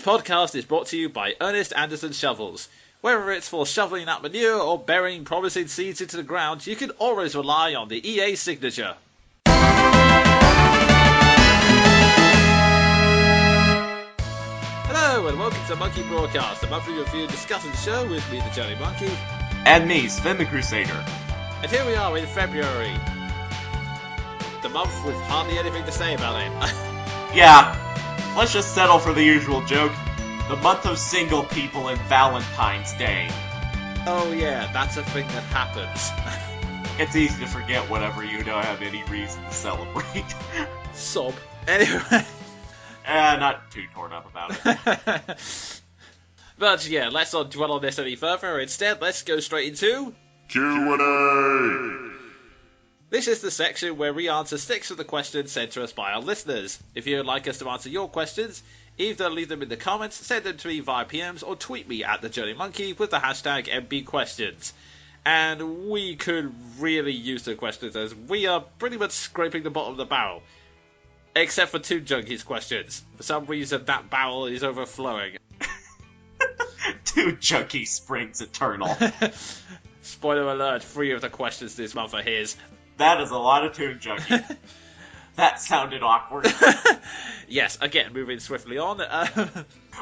podcast is brought to you by Ernest Anderson Shovels. Whether it's for shoveling out manure or burying promising seeds into the ground, you can always rely on the EA signature. Hello and welcome to Monkey Broadcast, a monthly review and discussion show with me, the Jonin Monkey. And me, Sven the Crusader. And here we are in February. The month with hardly anything to say about it. Yeah, let's just settle for the usual joke. The month of single people and Valentine's Day. Oh yeah, that's a thing that happens. It's easy to forget whenever you don't have any reason to celebrate. Sob. Anyway. Not too torn up about it. But yeah, let's not dwell on this any further. Instead, let's go straight into Q&A! This is the section where we answer 6 of the questions sent to us by our listeners. If you would like us to answer your questions, either leave them in the comments, send them to me via PMs, or tweet me at the Jonin Monkey with the hashtag MBQuestions. And we could really use the questions, as we are pretty much scraping the bottom of the barrel. Except for 2 Junkies questions. For some reason, that barrel is overflowing. 2 Junkie Springs Eternal. Spoiler alert, 3 of the questions this month are his. That is a lot of Toon Junkie. That sounded awkward. Yes, again, moving swiftly on.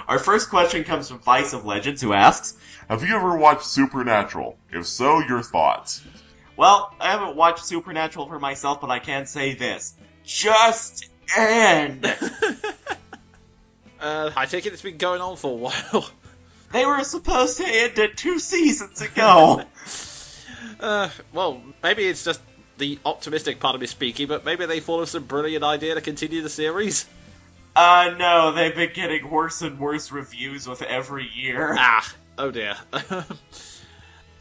Our first question comes from Vice of Legends, who asks, Have you ever watched Supernatural? If so, your thoughts? Well, I haven't watched Supernatural for myself, but I can say this. Just end! I take it it's been going on for a while. They were supposed to end it 2 seasons ago! Well, maybe it's just the optimistic part of me speaking, but maybe they thought of some brilliant idea to continue the series? No, they've been getting worse and worse reviews with every year. Oh dear.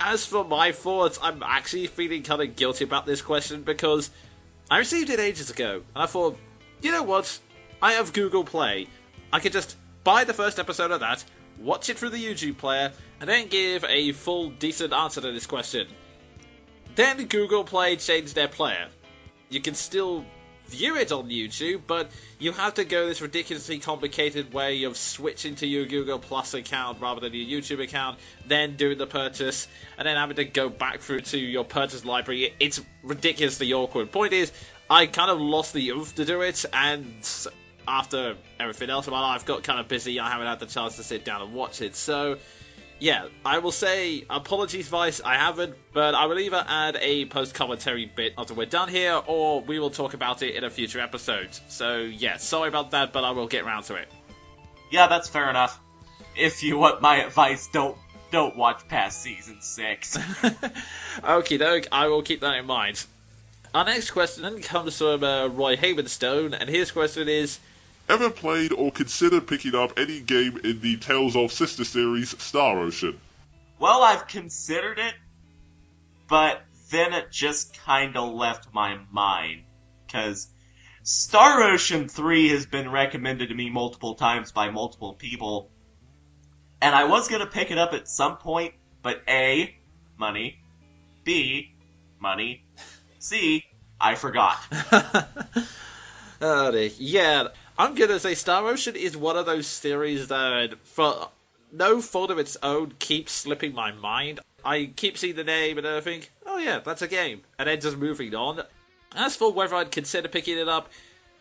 As for my thoughts, I'm actually feeling kind of guilty about this question because I received it ages ago, and I thought, you know what? I have Google Play. I could just buy the first episode of that, watch it through the YouTube player, and then give a full, decent answer to this question. Then Google Play changed their player. You can still view it on YouTube, but you have to go this ridiculously complicated way of switching to your Google Plus account rather than your YouTube account, then doing the purchase, and then having to go back through to your purchase library. It's ridiculously awkward. Point is, I kind of lost the oomph to do it, and after everything else in my life got kind of busy, I haven't had the chance to sit down and watch it. So, yeah, I will say, apologies Vice, I haven't, but I will either add a post-commentary bit after we're done here, or we will talk about it in a future episode. So, yeah, sorry about that, but I will get around to it. Yeah, that's fair enough. If you want my advice, don't watch past season 6. Okie doke, I will keep that in mind. Our next question comes from Roy Havenstone, and his question is, Ever played or considered picking up any game in the Tales of Sister series, Star Ocean? Well, I've considered it, but then it just kinda left my mind. 'Cause Star Ocean 3 has been recommended to me multiple times by multiple people, and I was gonna pick it up at some point, but A, money, B, money, C, I forgot. Oh dear. Yeah, I'm gonna say Star Ocean is one of those series that, for no fault of its own, keeps slipping my mind. I keep seeing the name and then I think, oh yeah, that's a game, and then just moving on. As for whether I'd consider picking it up,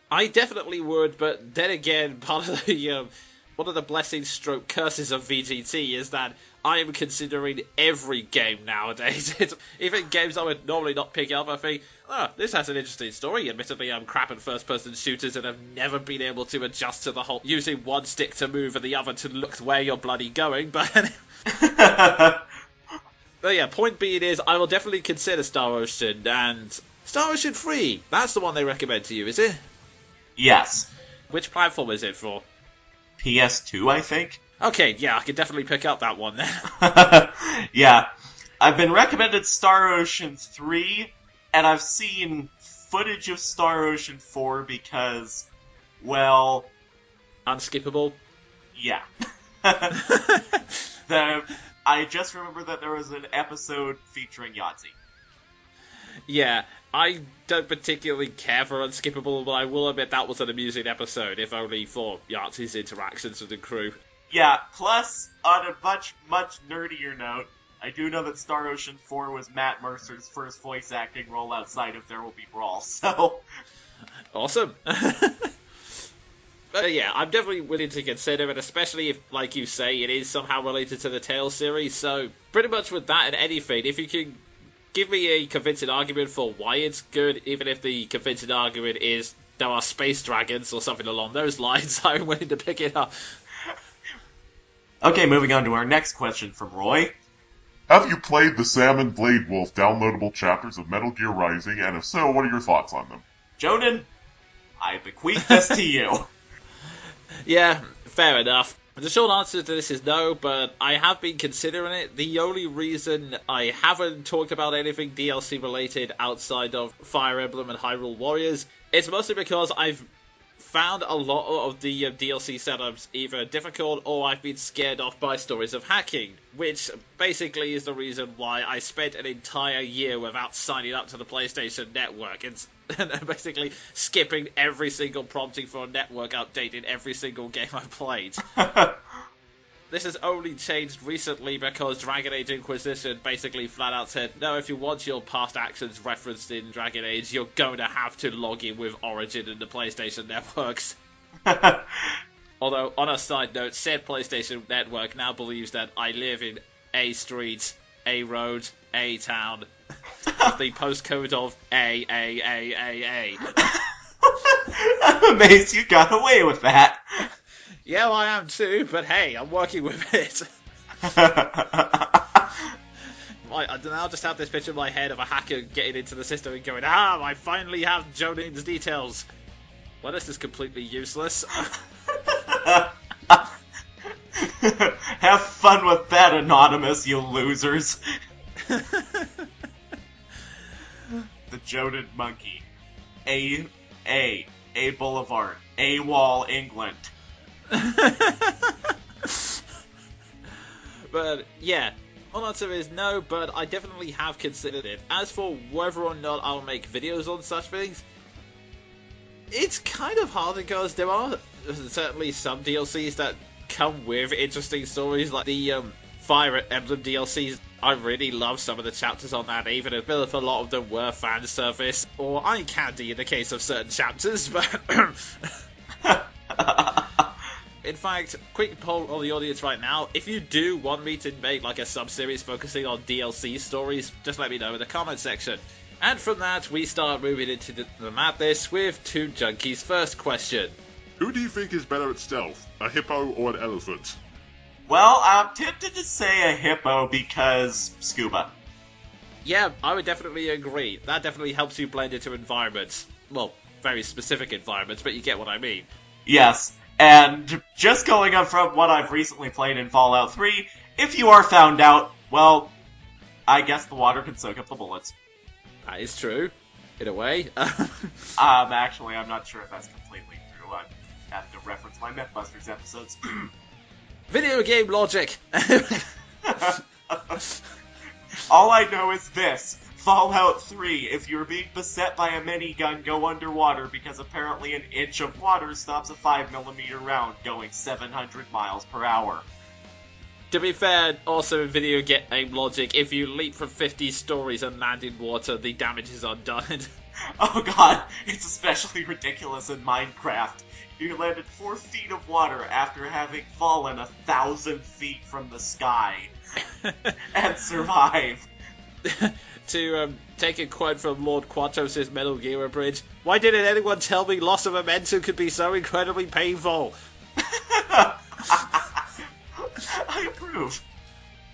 I definitely would, but then again, part of the one of the blessings stroke curses of VGT is that I am considering every game nowadays. Even games I would normally not pick up, I think, this has an interesting story. Admittedly, I'm crap at first-person shooters and have never been able to adjust to the whole using one stick to move and the other to look where you're bloody going, but... But yeah, point being is, I will definitely consider Star Ocean, and Star Ocean 3, that's the one they recommend to you, is it? Yes. Which platform is it for? PS2, I think? Okay, yeah, I could definitely pick up that one then. Yeah. I've been recommended Star Ocean 3, and I've seen footage of Star Ocean 4 because, well... Unskippable? Yeah. I just remember that there was an episode featuring Yahtzee. Yeah, I don't particularly care for Unskippable, but I will admit that was an amusing episode, if only for Yahtzee's interactions with the crew. Yeah, plus, on a much, much nerdier note, I do know that Star Ocean 4 was Matt Mercer's first voice acting role outside of There Will Be Brawl, so... Awesome. But yeah, I'm definitely willing to consider it, especially if, like you say, it is somehow related to the Tales series. So, pretty much with that and anything, if you can give me a convincing argument for why it's good, even if the convincing argument is there are space dragons or something along those lines, I'm willing to pick it up. Okay, moving on to our next question from Roy. Have you played the Sam and Blade Wolf downloadable chapters of Metal Gear Rising, and if so, what are your thoughts on them? Jonin, I bequeath this to you. Yeah, fair enough. The short answer to this is no, but I have been considering it. The only reason I haven't talked about anything DLC related outside of Fire Emblem and Hyrule Warriors is mostly because I've found a lot of the DLC setups either difficult or I've been scared off by stories of hacking, which basically is the reason why I spent an entire year without signing up to the PlayStation Network and basically skipping every single prompting for a network update in every single game I played. This has only changed recently because Dragon Age Inquisition basically flat out said, no, if you want your past actions referenced in Dragon Age, you're going to have to log in with Origin and the PlayStation networks. Although, on a side note, said PlayStation network now believes that I live in a street, a road, a town, with the postcode of A. I'm amazed you got away with that. Yeah, well, I am too, but hey, I'm working with it. I now just have this picture in my head of a hacker getting into the system and going, I finally have Jonin's details. Well, this is completely useless. Have fun with that, Anonymous, you losers. The Jonin Monkey. A Boulevard. A Wall, England. But yeah, my answer is no, but I definitely have considered it. As for whether or not I'll make videos on such things, it's kind of hard because there are certainly some DLCs that come with interesting stories, like the Fire Emblem DLCs. I really love some of the chapters on that, even if a lot of them were fan service or eye candy in the case of certain chapters, but in fact, quick poll on the audience right now. If you do want me to make like a sub-series focusing on DLC stories, just let me know in the comment section. And from that, we start moving into the madness with Toon Junkie's first question. Who do you think is better at stealth, a hippo or an elephant? Well, I'm tempted to say a hippo because scuba. Yeah, I would definitely agree. That definitely helps you blend into environments. Well, very specific environments, but you get what I mean. Yes. And just going up from what I've recently played in Fallout 3, if you are found out, well, I guess the water can soak up the bullets. That is true, in a way. Actually, I'm not sure if that's completely true. I have to reference my Mythbusters episodes. Video game logic! All I know is this. Fallout 3, if you're being beset by a minigun, go underwater because apparently an inch of water stops a 5mm round going 700 miles per hour. To be fair, also in video game logic, if you leap from 50 stories and land in water, the damage is undone. Oh god, it's especially ridiculous in Minecraft. You landed 4 feet of water after having fallen 1,000 feet from the sky. And survived. To take a quote from Lord Quatos' Metal Gear Bridge, why didn't anyone tell me loss of momentum could be so incredibly painful? I approve.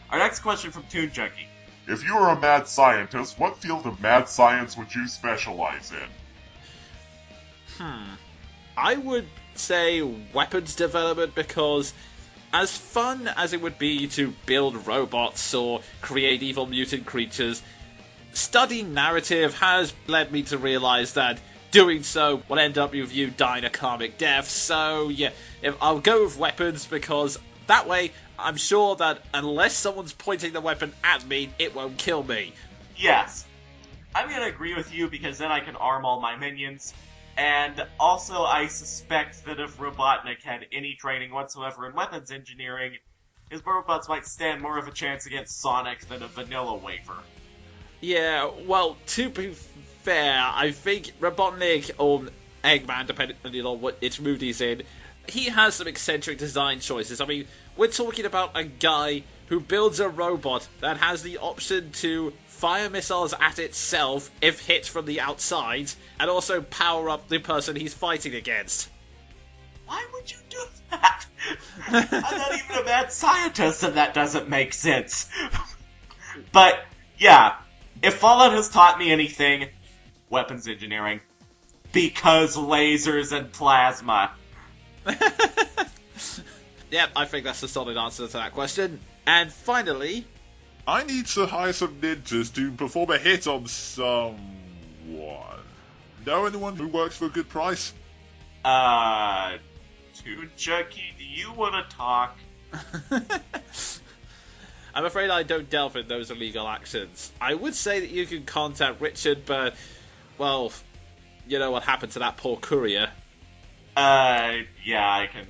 Our next question from Toon Junkie. If you were a mad scientist, what field of mad science would you specialize in? I would say weapons development because as fun as it would be to build robots or create evil mutant creatures, studying narrative has led me to realize that doing so will end up with you dying a karmic death. So yeah, I'll go with weapons because that way I'm sure that unless someone's pointing the weapon at me, it won't kill me. Yes. I'm gonna agree with you because then I can arm all my minions. And also, I suspect that if Robotnik had any training whatsoever in weapons engineering, his robots might stand more of a chance against Sonic than a vanilla wafer. Yeah, well, to be fair, I think Robotnik or Eggman, depending on what its mood he's in, he has some eccentric design choices. I mean, we're talking about a guy who builds a robot that has the option to fire missiles at itself if hit from the outside, and also power up the person he's fighting against. Why would you do that? I'm not even a mad scientist, and that doesn't make sense. But, yeah, if Fallout has taught me anything, weapons engineering. Because lasers and plasma. Yep, I think that's a solid answer to that question. And finally, I need to hire some ninjas to perform a hit on someone. Know anyone who works for a good price? Toon Junkie, do you want to talk? I'm afraid I don't delve in those illegal actions. I would say that you can contact Richard, but, well, you know what happened to that poor courier. Yeah, I can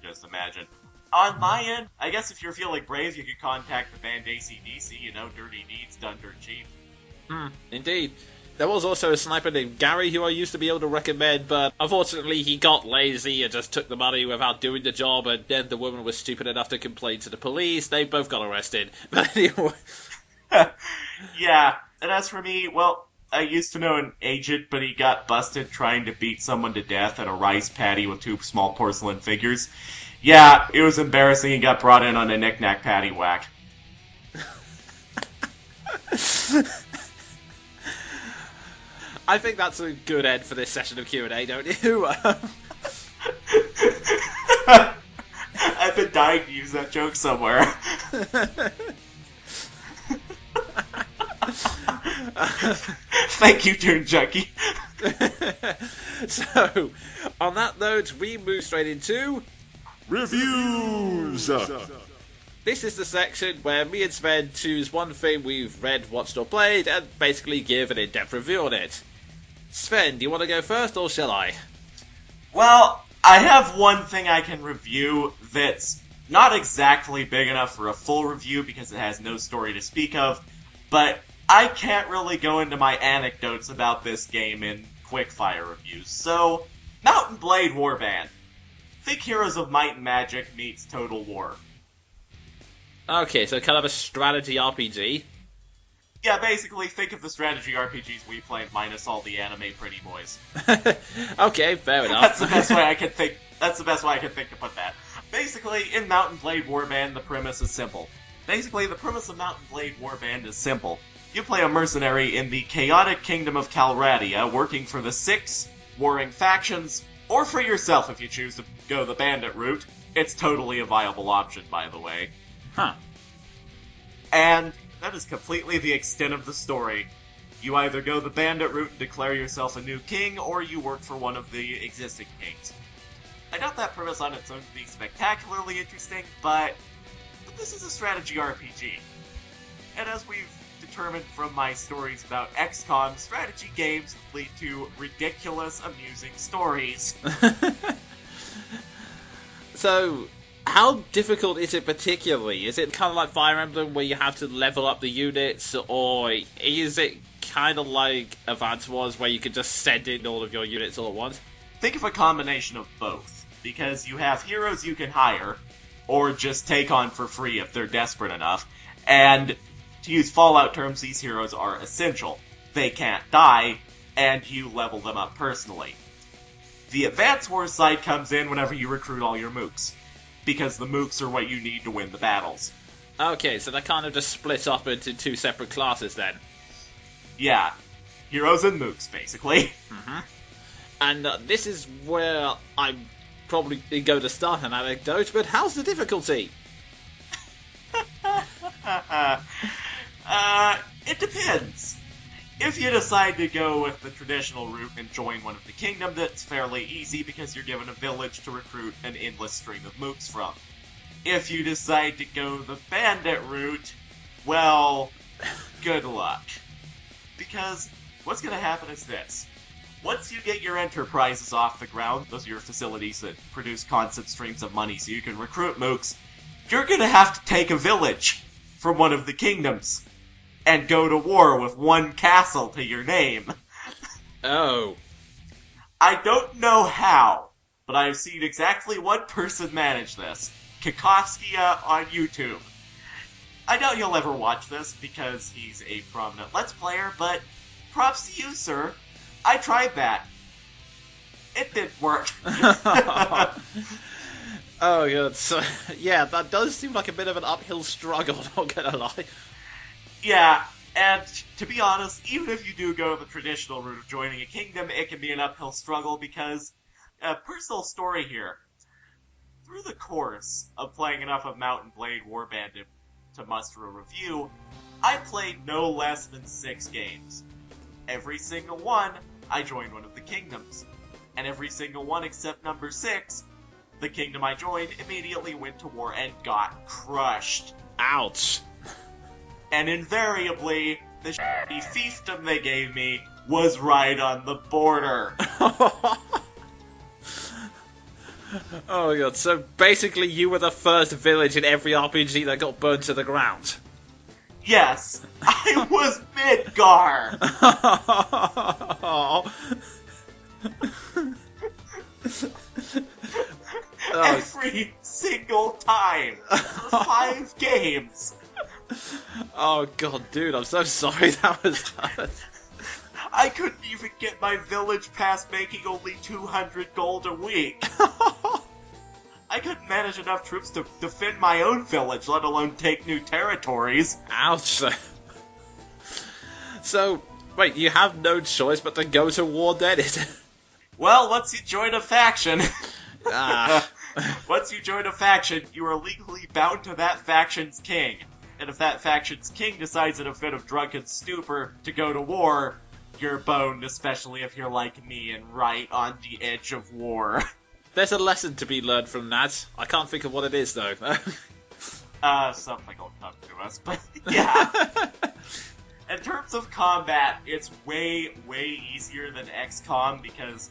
just imagine. On my end, I guess if you're feeling brave, you could contact the band AC/DC, dirty deeds done dirt cheap. Indeed. There was also a sniper named Gary who I used to be able to recommend, but unfortunately he got lazy and just took the money without doing the job, and then the woman was stupid enough to complain to the police. They both got arrested. But anyway. Yeah, and as for me, well, I used to know an agent, but he got busted trying to beat someone to death at a rice paddy with 2 small porcelain figures. Yeah, it was embarrassing. He got brought in on a knick-knack paddywhack. I think that's a good end for this session of Q&A, don't you? I've been dying to use that joke somewhere. Thank you, Toon Junkie. So, on that note, we move straight into Reviews! This is the section where me and Sven choose one thing we've read, watched, or played, and basically give an in-depth review on it. Sven, do you want to go first, or shall I? Well, I have one thing I can review that's not exactly big enough for a full review because it has no story to speak of, but I can't really go into my anecdotes about this game in quickfire reviews. So, Mount and Blade Warband. Think Heroes of Might and Magic meets Total War. Okay, so kind of a strategy RPG. Yeah, basically, think of the strategy RPGs we played minus all the anime pretty boys. Okay, fair enough. That's the best way I can think. That's the best way I can think to put that. Basically, in Mount and Blade Warband, the premise is simple. Basically, the premise of Mount and Blade Warband is simple. You play a mercenary in the chaotic kingdom of Calradia, working for the 6 warring factions, or for yourself if you choose to go the bandit route. It's totally a viable option, by the way. Huh. And that is completely the extent of the story. You either go the bandit route and declare yourself a new king, or you work for one of the existing kings. I doubt that premise on its own to be spectacularly interesting, but this is a strategy RPG. And as we've determined from my stories about XCOM, strategy games lead to ridiculous, amusing stories. So, how difficult is it particularly? Is it kind of like Fire Emblem where you have to level up the units, or is it kind of like Advance Wars where you can just send in all of your units all at once? Think of a combination of both, because you have heroes you can hire, or just take on for free if they're desperate enough, and to use Fallout terms, these heroes are essential. They can't die, and you level them up personally. The Advance Wars side comes in whenever you recruit all your mooks, because the mooks are what you need to win the battles. Okay, so they're kind of just split up into 2 separate classes then. Yeah, heroes and mooks, basically. Mm-hmm. And this is where I'm probably going to start an anecdote, but how's the difficulty? It depends. If you decide to go with the traditional route and join one of the kingdom, that's fairly easy because you're given a village to recruit an endless string of mooks from. If you decide to go the bandit route, well, good luck. Because what's going to happen is this. once you get your enterprises off the ground, those are your facilities that produce constant streams of money so you can recruit mooks, you're gonna have to take a village from one of the kingdoms and go to war with one castle to your name. Oh. I don't know how, but I've seen exactly one person manage this. Kikofskia on YouTube. I doubt you'll ever watch this because he's a prominent Let's Player, but props to you, sir. I tried that. It didn't work. Oh, good. So, yeah, that does seem like a bit of an uphill struggle, not gonna lie. Yeah, and to be honest, even if you do go the traditional route of joining a kingdom, it can be an uphill struggle because, personal story here, through the course of playing enough of Mount and Blade Warband to muster a review, I played no less than 6 games. Every single one, I joined one of the kingdoms. And every single one except number 6, the kingdom I joined immediately went to war and got crushed. Ouch. And invariably, the shitty fiefdom they gave me was right on the border. Oh god, so basically you were the first village in every RPG that got burned to the ground. Yes, I was Midgar! Every single time! For 5 games! Oh god, dude, I'm so sorry that was hard. I couldn't even get my village past making only 200 gold a week. I couldn't manage enough troops to defend my own village, let alone take new territories. Ouch. So, wait, you have no choice but to go to war then, is it? Well, once you join a faction... Ah. Once you join a faction, you are legally bound to that faction's king. And if that faction's king decides in a fit of drunken stupor to go to war, you're boned, especially if you're like me and right on the edge of war. There's a lesson to be learned from that. I can't think of what it is, though. Something will come to us, but yeah. In terms of combat, it's way, way easier than XCOM because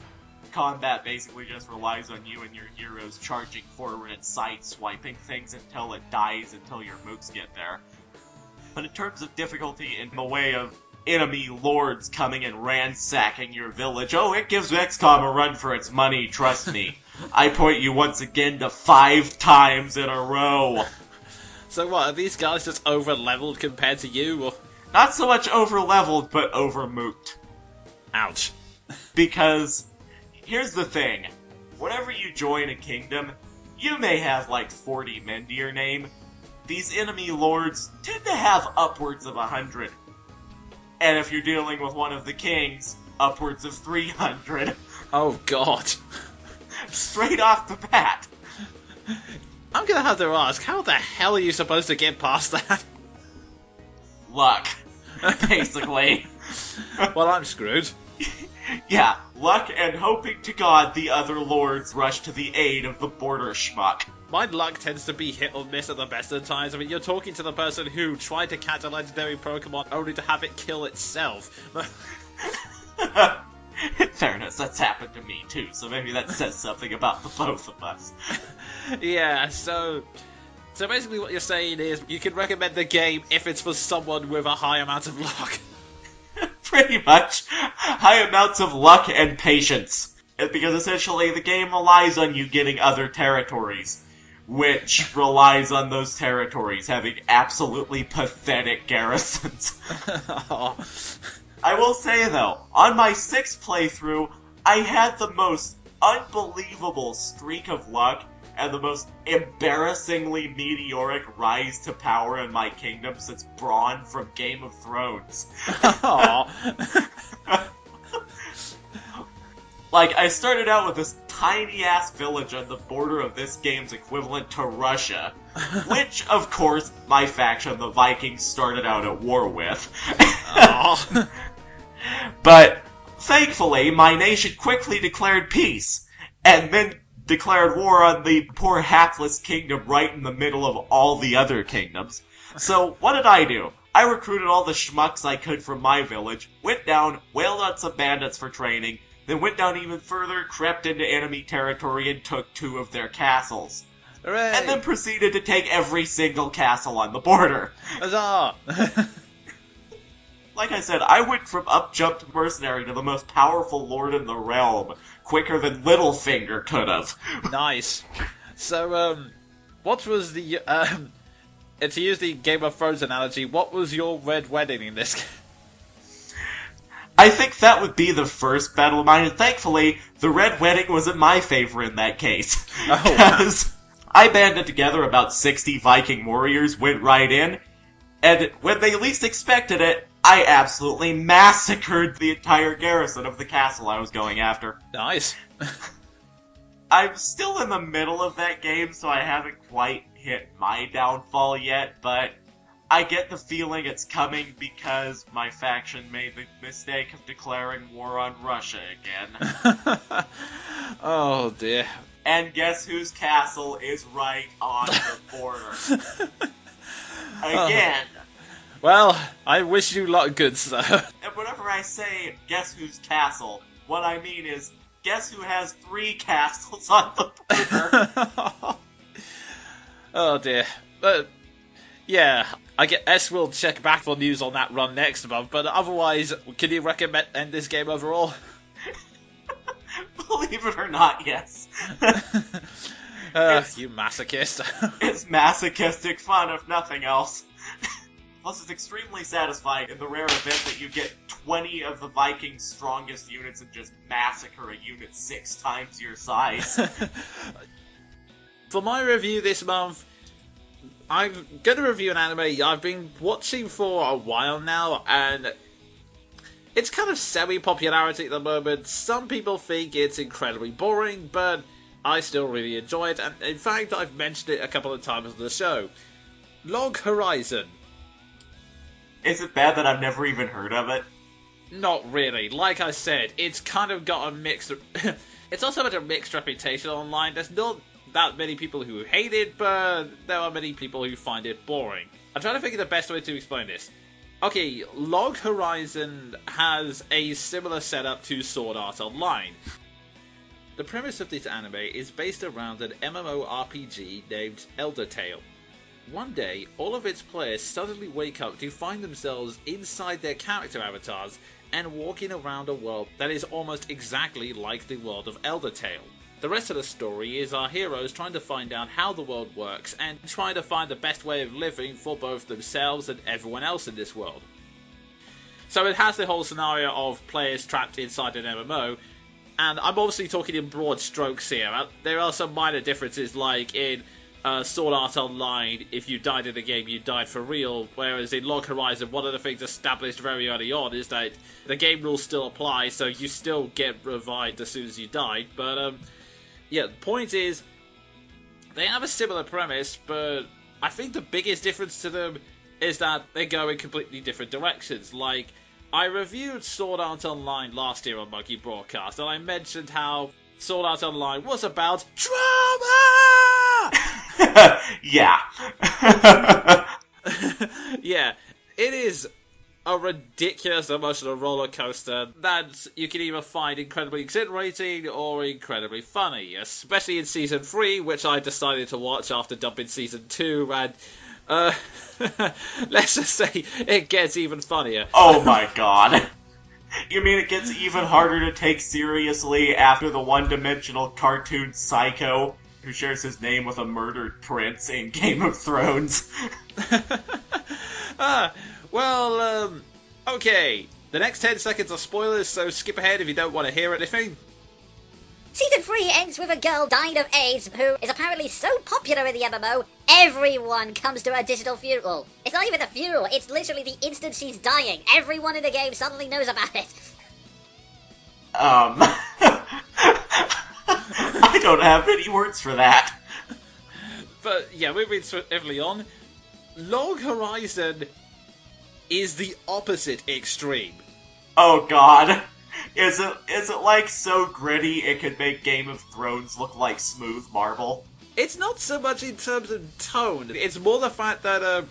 combat basically just relies on you and your heroes charging forward and side-swiping things until it dies, until your mooks get there. But in terms of difficulty in the way of enemy lords coming and ransacking your village, oh, it gives XCOM a run for its money, trust me. I point you once again to 5 times in a row. So what, are these guys just over-leveled compared to you, or...? Not so much over-leveled, but over-mooked. Ouch. Because, here's the thing. Whenever you join a kingdom, you may have like 40 men to your name. These enemy lords tend to have upwards of 100. And if you're dealing with one of the kings, upwards of 300. Oh god. Straight off the bat. I'm gonna have to ask, how the hell are you supposed to get past that? Luck. Basically. Well, I'm screwed. Yeah, luck and hoping to God the other lords rush to the aid of the border schmuck. My luck tends to be hit or miss at the best of times. I mean, you're talking to the person who tried to catch a legendary Pokemon only to have it kill itself. In fairness, that's happened to me too, so maybe that says something about the both of us. Yeah, so basically what you're saying is you can recommend the game if it's for someone with a high amount of luck. Pretty much. High amounts of luck and patience. Because essentially the game relies on you getting other territories, which relies on those territories having absolutely pathetic garrisons. Oh. I will say though, on my 6th playthrough, I had the most unbelievable streak of luck and the most embarrassingly meteoric rise to power in my kingdom since Braun from Game of Thrones. Like, I started out with this tiny-ass village on the border of this game's equivalent to Russia, which, of course, my faction, the Vikings, started out at war with. But, thankfully, my nation quickly declared peace, and then declared war on the poor hapless kingdom right in the middle of all the other kingdoms. So, what did I do? I recruited all the schmucks I could from my village, went down, wailed on some bandits for training, then went down even further, crept into enemy territory, and took 2 of their castles. Hooray! And then proceeded to take every single castle on the border. Huzzah! Like I said, I went from up-jumped mercenary to the most powerful lord in the realm, quicker than Littlefinger could have. Nice. So, what was the, to use the Game of Thrones analogy, what was your Red Wedding in this game? I think that would be the first battle of mine, and thankfully, the Red Wedding wasn't my favor in that case. Oh. Because I banded together about 60 Viking warriors, went right in, and when they least expected it, I absolutely massacred the entire garrison of the castle I was going after. Nice. I'm still in the middle of that game, so I haven't quite hit my downfall yet, but I get the feeling it's coming because my faction made the mistake of declaring war on Russia again. Oh dear. And guess whose castle is right on the border? Again. Well, I wish you luck, good sir. And whenever I say, guess whose castle, what I mean is, guess who has 3 castles on the border? Oh dear. Yeah, I guess we'll check back for news on that run next month, but otherwise, can you recommend this game overall? Believe it or not, yes. You masochist. It's masochistic fun, if nothing else. Plus, it's extremely satisfying in the rare event that you get 20 of the Vikings' strongest units and just massacre a unit 6 times your size. For my review this month, I'm going to review an anime I've been watching for a while now, and it's kind of semi-popularity at the moment. Some people think it's incredibly boring, but I still really enjoy it, and in fact, I've mentioned it a couple of times on the show. Log Horizon. Is it bad that I've never even heard of it? Not really. Like I said, it's kind of got a mixed... it's also got a mixed reputation online. There's not that many people who hate it, but there are many people who find it boring. I'm trying to think of the best way to explain this. Okay, Log Horizon has a similar setup to Sword Art Online. The premise of this anime is based around an MMORPG named Elder Tale. One day, all of its players suddenly wake up to find themselves inside their character avatars and walking around a world that is almost exactly like the world of Elder Tale. The rest of the story is our heroes trying to find out how the world works and trying to find the best way of living for both themselves and everyone else in this world. So it has the whole scenario of players trapped inside an MMO, and I'm obviously talking in broad strokes here. There are some minor differences, like in Sword Art Online, if you died in the game, you died for real, whereas in Log Horizon, one of the things established very early on is that the game rules still apply, so you still get revived as soon as you died, but yeah, the point is, they have a similar premise, but I think the biggest difference to them is that they go in completely different directions. Like, I reviewed Sword Art Online last year on Monkey Broadcast, and I mentioned how Sword Art Online was about trauma! Yeah. Yeah, it is a ridiculous emotional roller coaster that you can either find incredibly exhilarating or incredibly funny, especially in Season 3, which I decided to watch after dumping Season 2, and let's just say it gets even funnier. Oh my god. You mean it gets even harder to take seriously after the one-dimensional cartoon Psycho who shares his name with a murdered prince in Game of Thrones? Okay. The next 10 seconds are spoilers, so skip ahead if you don't want to hear anything. Season 3 ends with a girl dying of AIDS who is apparently so popular in the MMO, everyone comes to her digital funeral. It's not even a funeral, it's literally the instant she's dying. Everyone in the game suddenly knows about it. I don't have any words for that. But yeah, moving swiftly on. Log Horizon is the opposite extreme. Oh god. Is it like so gritty it could make Game of Thrones look like smooth marble? It's not so much in terms of tone. It's more the fact that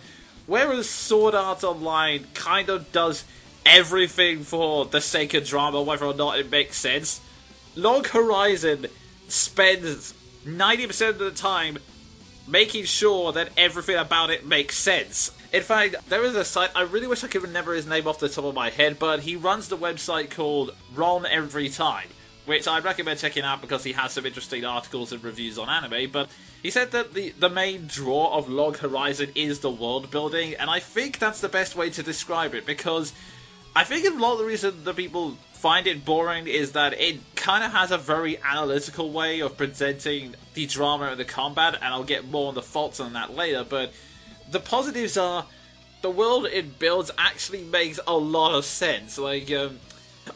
whereas Sword Art Online kind of does everything for the sake of drama, whether or not it makes sense. Log Horizon spends 90% of the time making sure that everything about it makes sense. In fact, there is a site, I really wish I could remember his name off the top of my head, but he runs the website called Ron Every Time, which I recommend checking out because he has some interesting articles and reviews on anime. But he said that the main draw of Log Horizon is the world building, and I think that's the best way to describe it, because I think a lot of the reason that people find it boring is that it kind of has a very analytical way of presenting the drama and the combat, and I'll get more on the faults on that later, but the positives are the world it builds actually makes a lot of sense. Like,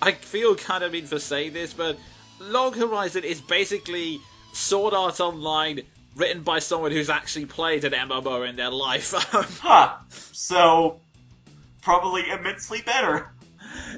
I feel kind of mean for saying this, but Log Horizon is basically Sword Art Online written by someone who's actually played an MMO in their life. So, probably immensely better.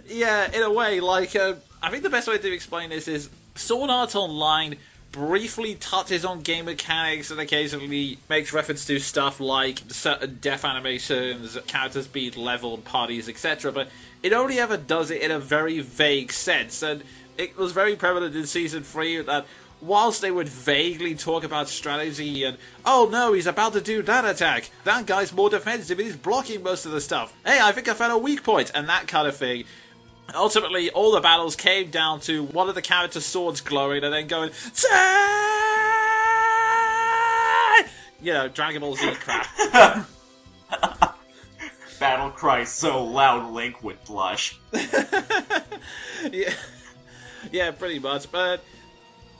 Yeah, in a way, like, I think the best way to explain this is Sword Art Online briefly touches on game mechanics and occasionally makes reference to stuff like certain death animations, characters being leveled, parties, etc., but it only ever does it in a very vague sense, and it was very prevalent in Season 3 that whilst they would vaguely talk about strategy and, oh no, he's about to do that attack, that guy's more defensive, he's blocking most of the stuff, hey, I think I found a weak point, and that kind of thing. Ultimately, all the battles came down to one of the characters' swords glowing and then going, you know, Dragon Ball Z crap. Battle cry so loud Link would blush. Yeah, pretty much, but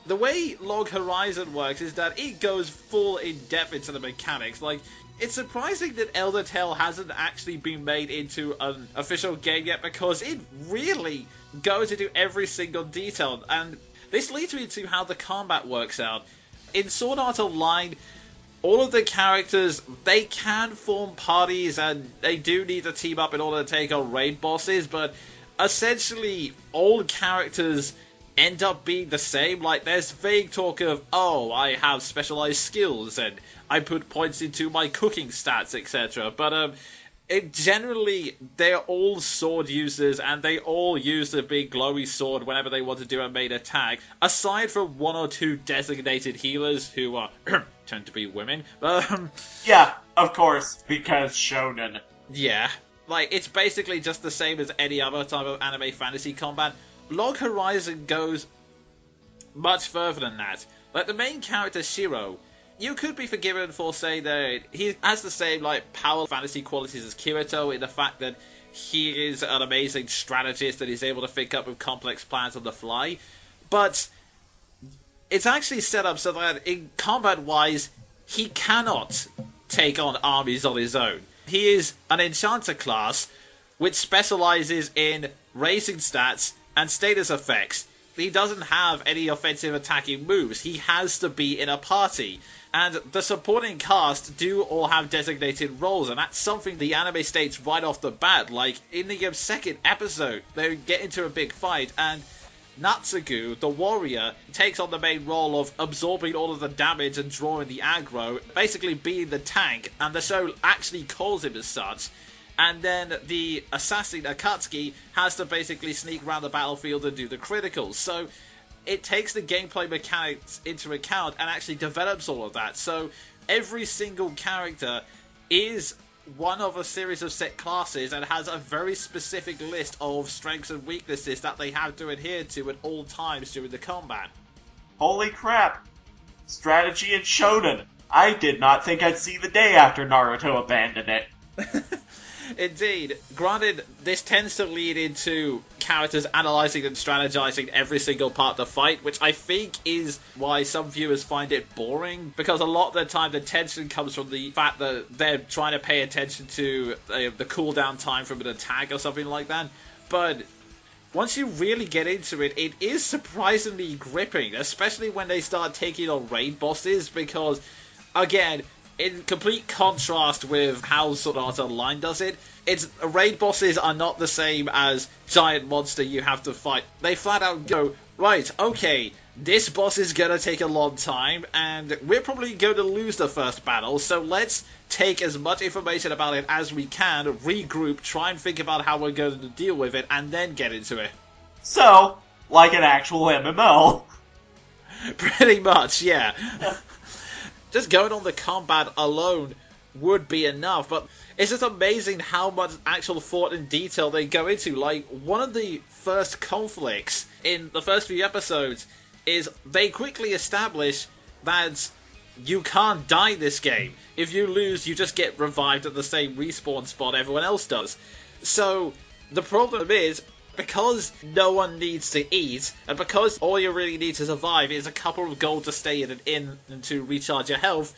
the way Log Horizon works is that it goes full in depth into the mechanics. Like, it's surprising that Elder Tale hasn't actually been made into an official game yet, because it really goes into every single detail, and this leads me to how the combat works out. In Sword Art Online, all of the characters, they can form parties, and they do need to team up in order to take on raid bosses, but essentially all characters end up being the same. Like, there's vague talk of, oh, I have specialized skills and I put points into my cooking stats, etc. But generally, they're all sword users, and they all use the big glowy sword whenever they want to do a main attack, aside from one or two designated healers who are tend to be women. Yeah, of course, because shonen. Yeah, like, it's basically just the same as any other type of anime fantasy combat. Log Horizon goes much further than that. Like, the main character, Shiro, you could be forgiven for saying that he has the same, like, power fantasy qualities as Kirito, in the fact that he is an amazing strategist that is able to think up with complex plans on the fly. But it's actually set up so that, in combat-wise, he cannot take on armies on his own. He is an enchanter class, which specializes in raising stats and status effects. He doesn't have any offensive attacking moves. He has to be in a party. And the supporting cast do all have designated roles, and that's something the anime states right off the bat. Like, in the second episode, they get into a big fight, and Natsugu, the warrior, takes on the main role of absorbing all of the damage and drawing the aggro, basically being the tank, and the show actually calls him as such. And then the assassin, Akatsuki, has to basically sneak around the battlefield and do the criticals. So it takes the gameplay mechanics into account and actually develops all of that. So every single character is one of a series of set classes and has a very specific list of strengths and weaknesses that they have to adhere to at all times during the combat. Holy crap! Strategy and shonen! I did not think I'd see the day after Naruto abandoned it. Indeed. Granted, this tends to lead into characters analysing and strategizing every single part of the fight, which I think is why some viewers find it boring, because a lot of the time the tension comes from the fact that they're trying to pay attention to the cooldown time from an attack or something like that. But once you really get into it, it is surprisingly gripping, especially when they start taking on raid bosses, because, again, in complete contrast with how Sword Art Online does it, its raid bosses are not the same as giant monster you have to fight. They flat out go, right, okay, this boss is gonna take a long time, and we're probably going to lose the first battle, so let's take as much information about it as we can, regroup, try and think about how we're going to deal with it, and then get into it. So, like an actual MMO. Pretty much, yeah. Just going on the combat alone would be enough, but it's just amazing how much actual thought and detail they go into. Like, one of the first conflicts in the first few episodes is they quickly establish that you can't die this game. If you lose, you just get revived at the same respawn spot everyone else does. So, the problem is, because no one needs to eat, and because all you really need to survive is a couple of gold to stay in an inn and to recharge your health,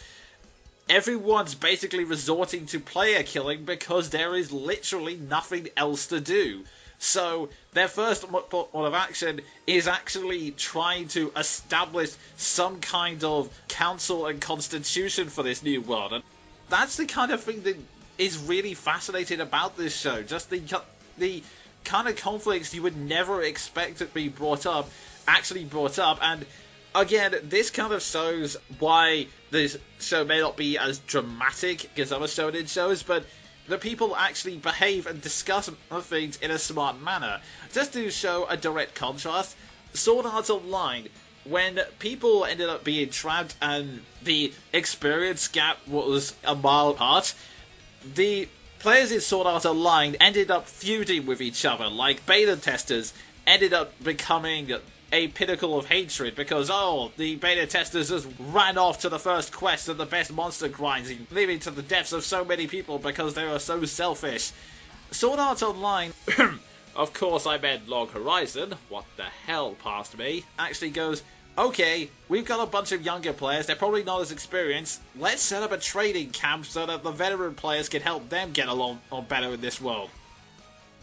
everyone's basically resorting to player killing because there is literally nothing else to do. So their first point of action is actually trying to establish some kind of council and constitution for this new world. And that's the kind of thing that is really fascinating about this show. Just the kind of conflicts you would never expect to be brought up, actually brought up. And again, this kind of shows why this show may not be as dramatic as other shonen shows, but the people actually behave and discuss things in a smart manner. Just to show a direct contrast, Sword Art Online, when people ended up being trapped and the experience gap was a mile apart, the players in Sword Art Online ended up feuding with each other, like beta testers ended up becoming a pinnacle of hatred because, the beta testers just ran off to the first quest of the best monster grinding, leading to the deaths of so many people because they were so selfish. Sword Art Online, of course I meant Log Horizon, what the hell passed me, actually goes, okay, we've got a bunch of younger players, they're probably not as experienced, let's set up a training camp so that the veteran players can help them get along better in this world.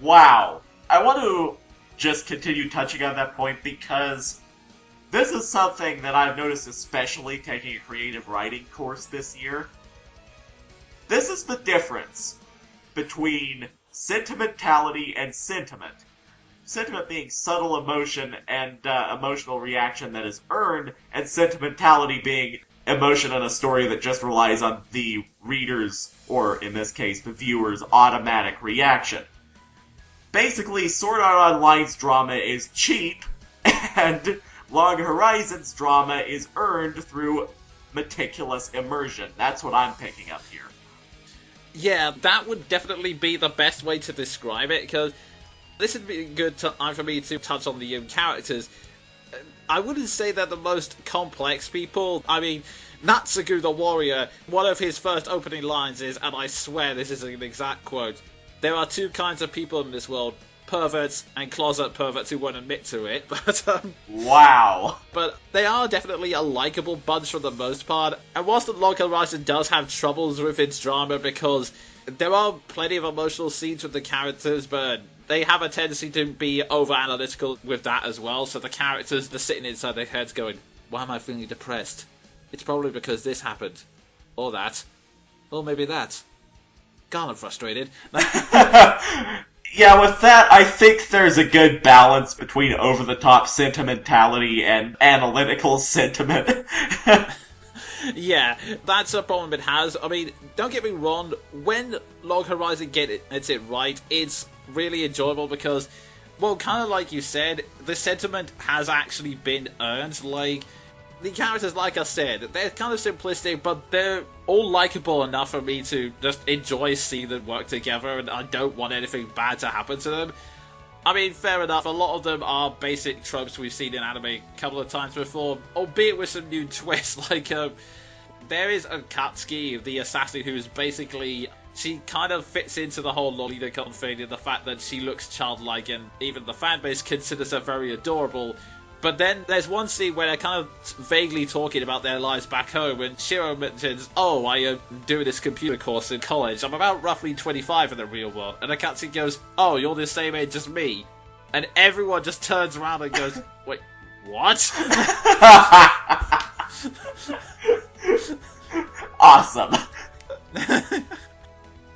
Wow. I want to just continue touching on that point because this is something that I've noticed, especially taking a creative writing course this year. This is the difference between sentimentality and sentiment. Sentiment being subtle emotion and emotional reaction that is earned, and sentimentality being emotion in a story that just relies on the reader's, or in this case, the viewer's automatic reaction. Basically, Sword Art Online's drama is cheap, and Log Horizon's drama is earned through meticulous immersion. That's what I'm picking up here. Yeah, that would definitely be the best way to describe it, because this would be a good time for me to touch on the characters. I wouldn't say they're the most complex people. I mean, Natsugu the warrior, one of his first opening lines is, and I swear this is an exact quote, "There are two kinds of people in this world, perverts and closet perverts who won't admit to it." But wow. But they are definitely a likable bunch for the most part. And whilst the Log Horizon does have troubles with its drama because there are plenty of emotional scenes with the characters, but they have a tendency to be over-analytical with that as well. So the characters are sitting inside their heads going, why am I feeling depressed? It's probably because this happened. Or that. Or maybe that. God, I'm frustrated. Yeah, with that, I think there's a good balance between over-the-top sentimentality and analytical sentiment. Yeah, that's a problem it has. I mean, don't get me wrong, when Log Horizon gets it right, it's really enjoyable because, well, kind of like you said, the sentiment has actually been earned. Like, the characters, like I said, they're kind of simplistic, but they're all likable enough for me to just enjoy seeing them work together, and I don't want anything bad to happen to them. I mean, fair enough, a lot of them are basic tropes we've seen in anime a couple of times before, albeit with some new twists, like, there is Akatsuki, the assassin, who's basically, she kind of fits into the whole Lolita Con thing, in the fact that she looks childlike, and even the fanbase considers her very adorable. But then there's one scene where they're kind of vaguely talking about their lives back home, and Shiro mentions, oh, I am doing this computer course in college. I'm about roughly 25 in the real world. And Akatsuki goes, oh, you're the same age as me. And everyone just turns around and goes, wait, what? Awesome.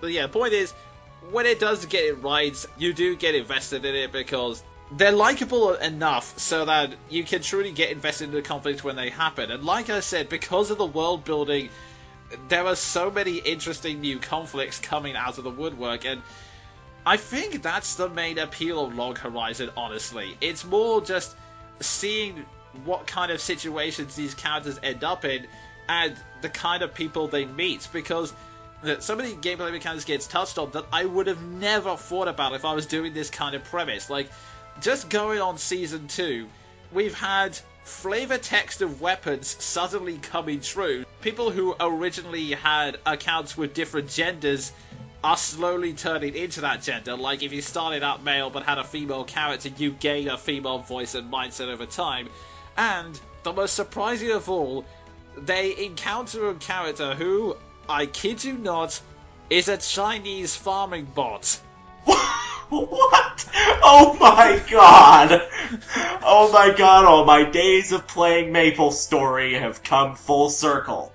But yeah, the point is, when it does get it right, you do get invested in it because they're likable enough so that you can truly get invested in the conflict when they happen. And like I said, because of the world building, there are so many interesting new conflicts coming out of the woodwork, and I think that's the main appeal of Log Horizon, honestly. It's more just seeing what kind of situations these characters end up in and the kind of people they meet, because so many gameplay mechanics gets touched on that I would have never thought about if I was doing this kind of premise. Like, just going on Season 2, we've had flavor text of weapons suddenly coming true. People who originally had accounts with different genders are slowly turning into that gender. Like, if you started out male but had a female character, you gain a female voice and mindset over time. And, the most surprising of all, they encounter a character who, I kid you not, is a Chinese farming bot. What? Oh my god! Oh my god, all my days of playing MapleStory have come full circle.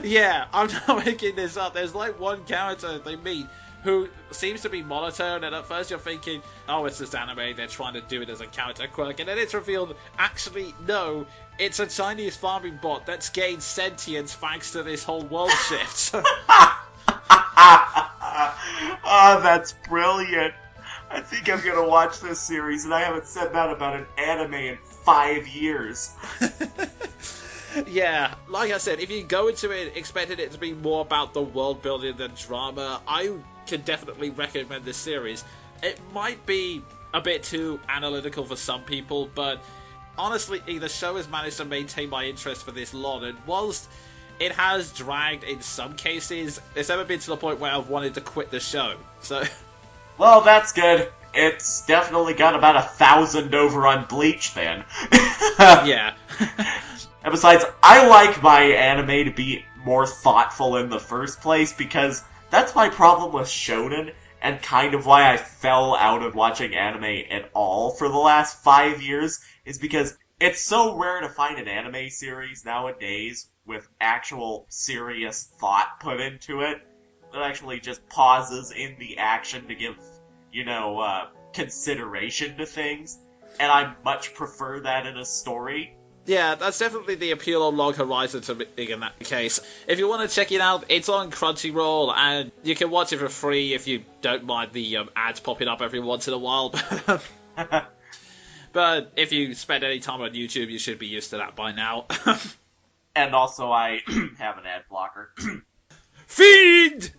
Yeah, I'm not making this up. There's like one character they meet who seems to be monotone, and at first you're thinking, oh, it's just anime, they're trying to do it as a character quirk, and then it's revealed, actually, no, it's a Chinese farming bot that's gained sentience thanks to this whole world shift. Oh, that's brilliant. I think I'm gonna watch this series, and I haven't said that about an anime in 5 years. Yeah, like I said, if you go into it expecting it to be more about the world building than drama, I can definitely recommend this series. It might be a bit too analytical for some people, but honestly, the show has managed to maintain my interest for this long, and whilst it has dragged in some cases, it's never been to the point where I've wanted to quit the show, so... Well, that's good. It's definitely got about 1,000 over on Bleach, then. Yeah. And besides, I like my anime to be more thoughtful in the first place, because that's my problem with shonen, and kind of why I fell out of watching anime at all for the last 5 years, is because it's so rare to find an anime series nowadays with actual serious thought put into it, that actually just pauses in the action to give, consideration to things, and I much prefer that in a story. Yeah, that's definitely the appeal of Log Horizon to me in that case. If you want to check it out, it's on Crunchyroll, and you can watch it for free if you don't mind the ads popping up every once in a while. But if you spend any time on YouTube, you should be used to that by now. And also, I have an ad blocker. Fiend!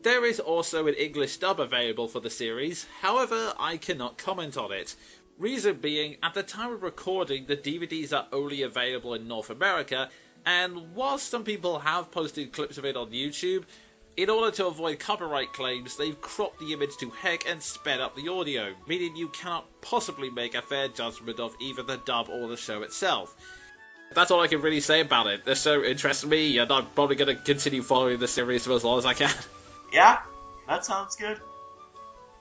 There is also an English dub available for the series, however, I cannot comment on it. Reason being, at the time of recording, the DVDs are only available in North America, and whilst some people have posted clips of it on YouTube, in order to avoid copyright claims, they've cropped the image to heck and sped up the audio, meaning you cannot possibly make a fair judgment of either the dub or the show itself. That's all I can really say about it. The show interests me, and I'm probably going to continue following the series for as long as I can. Yeah, that sounds good.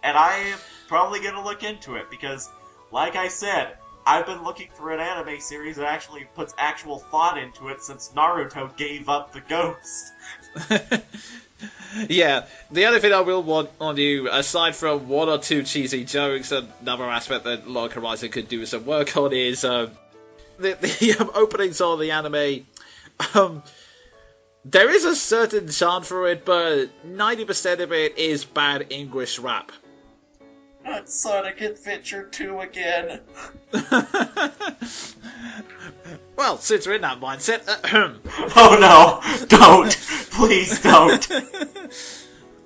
And I am probably going to look into it, because, like I said, I've been looking for an anime series that actually puts actual thought into it since Naruto gave up the ghost. Yeah, the other thing I will want on you, aside from one or two cheesy jokes, another aspect that Log Horizon could do some work on is the opening song of the anime. There is a certain charm for it, but 90% of it is bad English rap. Not Sonic Adventure 2 again. Well, since we're in that mindset... Oh no! Don't! Please don't!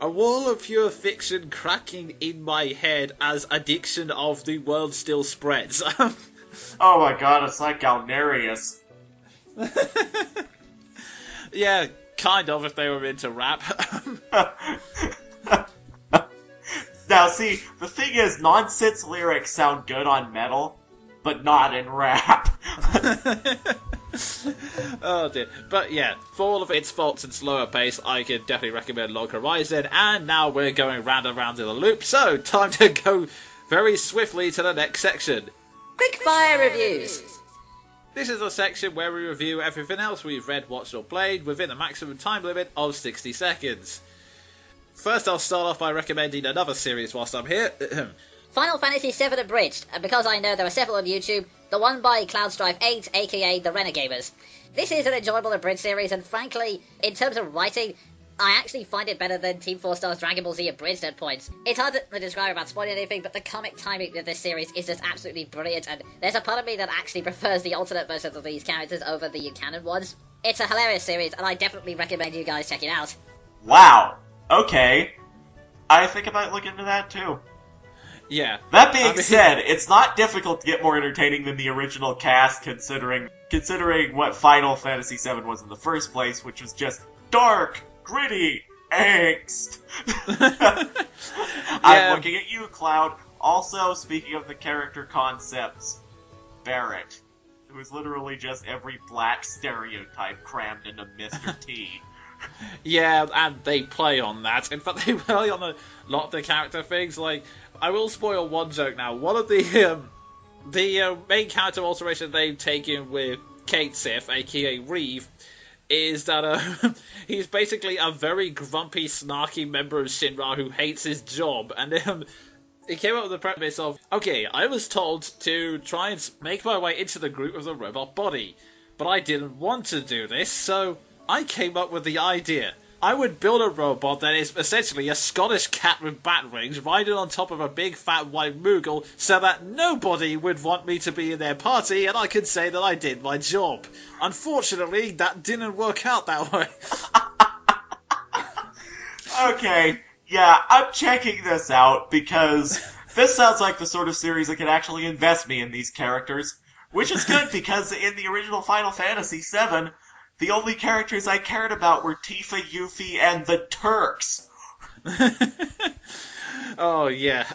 A wall of pure fiction cracking in my head as addiction of the world still spreads. Oh my god, it's like Galnerius. Yeah, kind of, if they were into rap. Now see, the thing is, nonsense lyrics sound good on metal, but not in rap. Oh dear. But yeah, for all of its faults and slower pace, I can definitely recommend Log Horizon, and now we're going round and round in a loop, so time to go very swiftly to the next section. Quick fire reviews. This is a section where we review everything else we've read, watched or played within a maximum time limit of 60 seconds. First, I'll start off by recommending another series whilst I'm here. Final Fantasy VII Abridged, and because I know there are several on YouTube, the one by Cloudstrife 8, aka the Renegamers. This is an enjoyable abridged series, and frankly, in terms of writing, I actually find it better than Team 4 Star's Dragon Ball Z abridged at points. It's hard to describe without spoiling anything, but the comic timing of this series is just absolutely brilliant, and there's a part of me that actually prefers the alternate versions of these characters over the canon ones. It's a hilarious series, and I definitely recommend you guys check it out. Wow. Okay. I think I might look into that too. Yeah. That being said, it's not difficult to get more entertaining than the original cast, considering what Final Fantasy VII was in the first place, which was just dark, gritty angst. I'm looking at you, Cloud. Also, speaking of the character concepts, Barrett, who is literally just every black stereotype crammed into Mr. T. Yeah, and they play on that. In fact, they play on a lot of the character things. Like, I will spoil one joke now. One of the main character alteration they've taken with Kate Sith, aka Reeve, is that he's basically a very grumpy, snarky member of Shinra who hates his job. And he came up with the premise of, okay, I was told to try and make my way into the group with a robot body, but I didn't want to do this, so I came up with the idea. I would build a robot that is essentially a Scottish cat with bat wings riding on top of a big fat white Moogle so that nobody would want me to be in their party and I could say that I did my job. Unfortunately, that didn't work out that way. Okay, yeah, I'm checking this out because this sounds like the sort of series that could actually invest me in these characters, which is good because in the original Final Fantasy VII, the only characters I cared about were Tifa, Yuffie, and the Turks. Oh, yeah.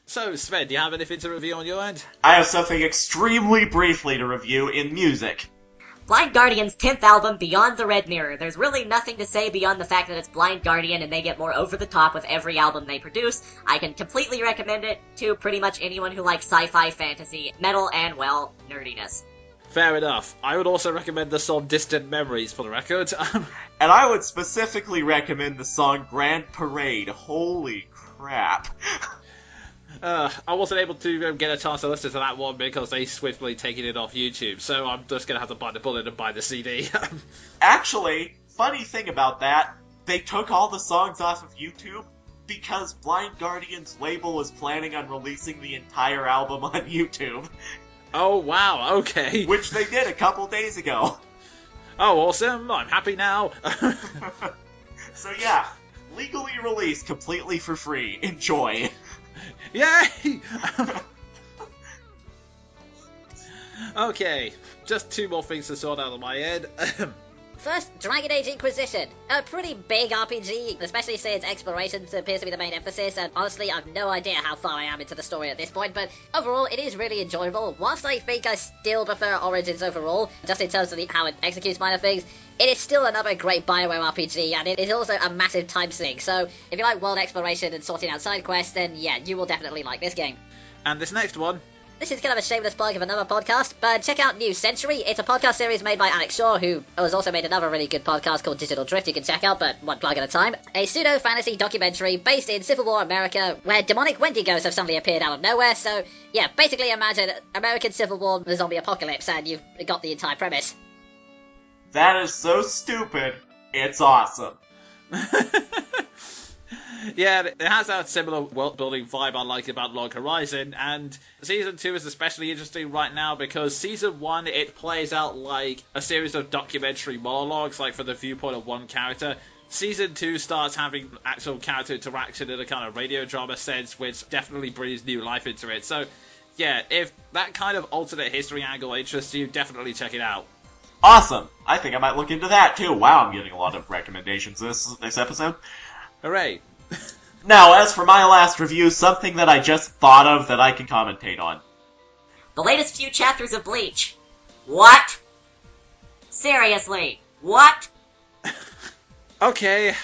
So, Sven, do you have anything to review on your end? I have something extremely briefly to review in music. Blind Guardian's 10th album, Beyond the Red Mirror. There's really nothing to say beyond the fact that it's Blind Guardian and they get more over the top with every album they produce. I can completely recommend it to pretty much anyone who likes sci-fi, fantasy, metal, and, well, nerdiness. Fair enough. I would also recommend the song Distant Memories, for the record. And I would specifically recommend the song Grand Parade. Holy crap. I wasn't able to get a chance to listen to that one because they swiftly taken it off YouTube, so I'm just going to have to bite the bullet and buy the CD. Actually, funny thing about that, they took all the songs off of YouTube because Blind Guardian's label was planning on releasing the entire album on YouTube. Oh, wow, okay. Which they did a couple days ago. Oh, awesome, I'm happy now. So yeah, legally released completely for free. Enjoy. Yay! Okay, just two more things to sort out on my end. First, Dragon Age Inquisition. A pretty big RPG, especially since exploration appears to be the main emphasis, and honestly, I've no idea how far I am into the story at this point, but overall, it is really enjoyable. Whilst I think I still prefer Origins overall, just in terms of how it executes minor things, it is still another great BioWare RPG, and it is also a massive time sink, so if you like world exploration and sorting out side quests, then yeah, you will definitely like this game. And this next one. This is kind of a shameless plug of another podcast, but check out New Century. It's a podcast series made by Alex Shaw, who has also made another really good podcast called Digital Drift you can check out, but one plug at a time. A pseudo-fantasy documentary based in Civil War America, where demonic Wendigos have suddenly appeared out of nowhere, so yeah, basically imagine American Civil War, the zombie apocalypse, and you've got the entire premise. That is so stupid, it's awesome. Yeah, it has that similar world-building vibe I like about Log Horizon, and Season 2 is especially interesting right now because Season 1, it plays out like a series of documentary monologues, like from the viewpoint of one character. Season 2 starts having actual character interaction in a kind of radio drama sense, which definitely breathes new life into it. So, yeah, if that kind of alternate history angle interests you, definitely check it out. Awesome! I think I might look into that too. Wow, I'm getting a lot of recommendations this episode. Hooray! Now, as for my last review, something that I just thought of that I can commentate on. The latest few chapters of Bleach. What? Seriously, what? Okay,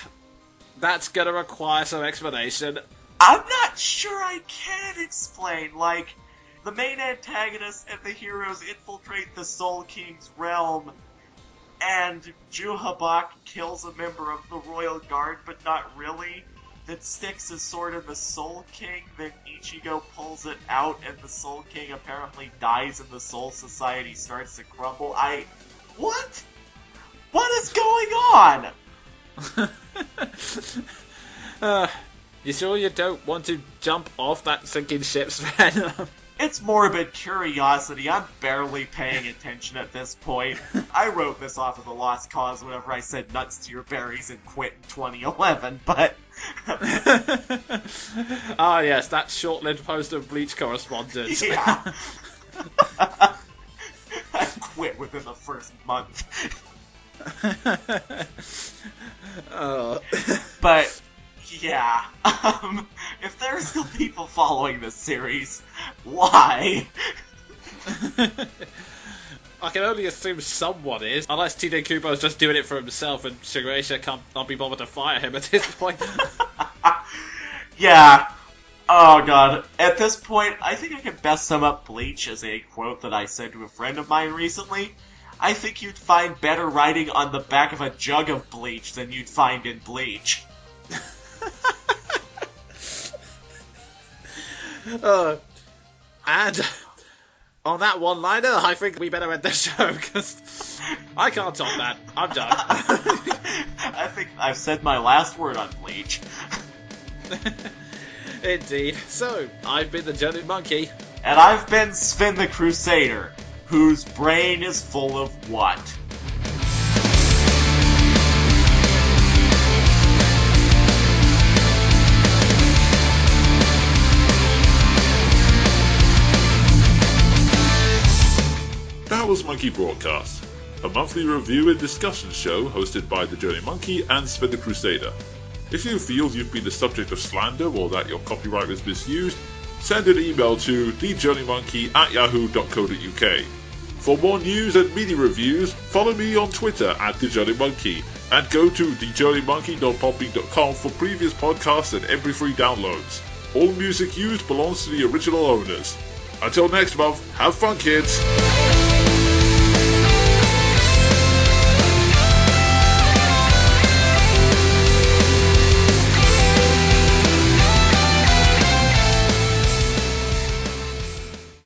that's gonna require some explanation. I'm not sure I can explain, the main antagonist and the heroes infiltrate the Soul King's realm, and Juhabak kills a member of the Royal Guard, but not really. Then sticks his sword in the Soul King, then Ichigo pulls it out, and the Soul King apparently dies, and the Soul Society starts to crumble. What? What is going on? You sure you don't want to jump off that sinking ship, Sven? It's morbid curiosity. I'm barely paying attention at this point. I wrote this off of the Lost Cause whenever I said nuts to your berries and quit in 2011, but... Ah, yes, that short-lived post of Bleach correspondent. Yeah. I quit within the first month. But, yeah. If there are still people following this series, why? I can only assume someone is, unless TD Kubo's just doing it for himself and Shueisha can't be bothered to fire him at this point. Yeah. Oh god. At this point, I think I can best sum up Bleach as a quote that I said to a friend of mine recently. I think you'd find better writing on the back of a jug of bleach than you'd find in Bleach. And on that one-liner, I think we better end the show, because I can't top that. I'm done. I think I've said my last word on Bleach. Indeed. So, I've been the Jonin Monkey. And I've been Sven the Crusader, whose brain is full of what? That was Monkey Broadcast, a monthly review and discussion show hosted by the Jonin Monkey and Sven the Crusader. If you feel you've been the subject of slander or that your copyright was misused, send an email to thejoninmonkey@yahoo.co.uk. For more news and media reviews, follow me on Twitter @thejoninmonkey and go to thejoninmonkey.podbean.com for previous podcasts and MP3 downloads. All music used belongs to the original owners. Until next month, have fun, kids!